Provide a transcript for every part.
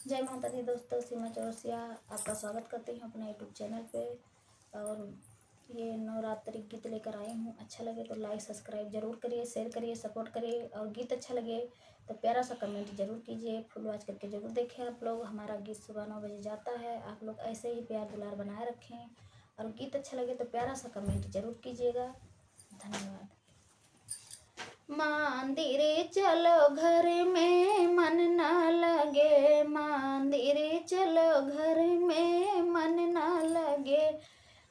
जय माता दी दोस्तों, सीमा चौरसिया आपका स्वागत करती हूँ अपने यूट्यूब चैनल पे। और ये नवरात्रि गीत लेकर आई हूँ। अच्छा लगे तो लाइक सब्सक्राइब जरूर करिए, शेयर करिए, सपोर्ट करिए। और गीत अच्छा लगे तो प्यारा सा कमेंट जरूर कीजिए, फुल वॉच करके जरूर देखें आप लोग। हमारा गीत सुबह 9 बजे जाता है। आप लोग ऐसे ही प्यार दुलार बनाए रखें। और गीत अच्छा लगे तो प्यारा सा कमेंट जरूर कीजिएगा। धन्यवाद। मंदिर चलो घर में मन ना लगे, मंदिर चलो घर में मन ना लगे,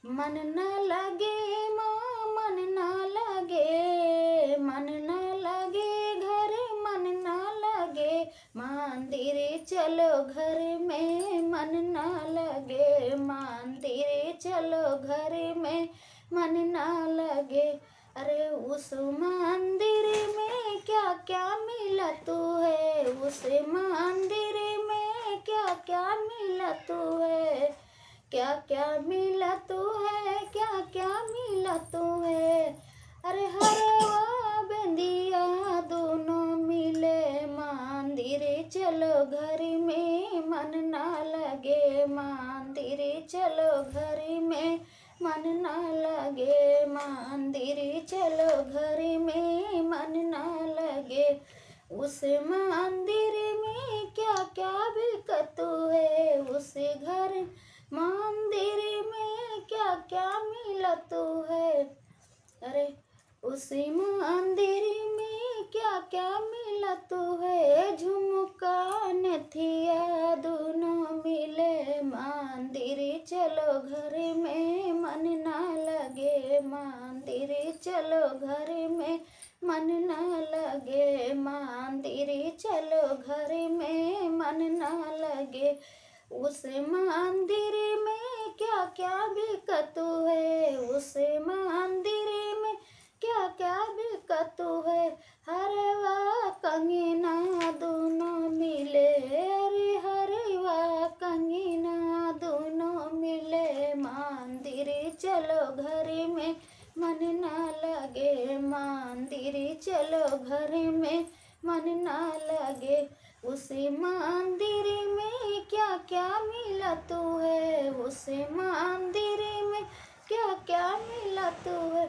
मन ना लगे माँ मन ना लगे, मन ना लगे घर मन ना लगे, मंदिर चलो घर में मन ना लगे, मंदिर चलो घर में मन ना लगे। अरे उस मंदिर में क्या क्या मिला तू है, उस मंदिर में क्या क्या मिला तू है, क्या क्या मिला तू है, क्या क्या मिला तू है। अरे हरवा बेंदिया दोनों मिले, मंदिर चलो घर में मन ना लगे, मंदिर चलो घर में मन ना लगे, मंदिर चलो घर में मन ना लगे। उस मंदिर में क्या क्या बिकत है, उस घर मंदिर में क्या क्या मिलत है। अरे उस मंदिर में क्या क्या मिलत है, झुमका नथिया दोनों मिले, मंदिर चलो घर में मन ना लगे, मंदिर चलो घर में मन ना लगे, मंदिर चलो घर में मन ना लगे। उस मंदिर में क्या क्या बिकत है, उस मंदिर में क्या क्या बिकत है। हरवा कंगना दोनों मिले, अरे हरवा कंगना दोनों मिले, मंदिर चलो घर में मन ना लगे, मंदिर चलो घर में मन ना लगे। उस मंदिर में क्या क्या मिला तू है, उस मंदिर में क्या क्या मिला तू है।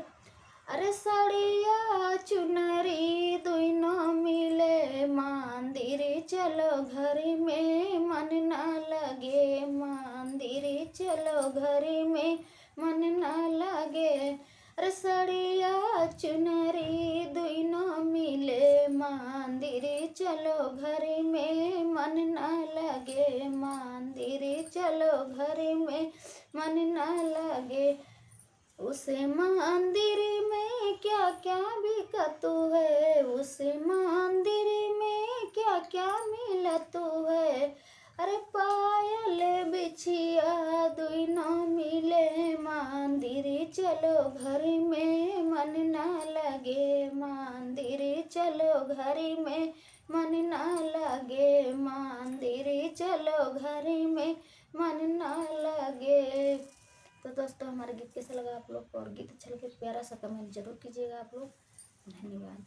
अरे साड़िया चुनरी दोनों मिले, मंदिर चलो घर में मन ना लगे, मंदिर चलो घर में मन ना लगे। अरे साड़िया चुनरी दोनों मिले, मंदिर चलो घर में मन ना लगे, मंदिर चलो घर में मन ना लगे। उस मंदिर में क्या क्या बिकत है, उस मंदिर में क्या क्या मिलत है। अरे पायल बिछिया दोनों मिले, मंदिर चलो घर में मन ना लगे, मंदिर चलो घर में मन ना लगे, मंदिर चलो घर में मन ना लगे। तो दोस्तों हमारा गीत कैसा लगा आप लोग को, और गीत अच्छा लगे प्यारा सा कमेंट जरूर कीजिएगा आप लोग। धन्यवाद।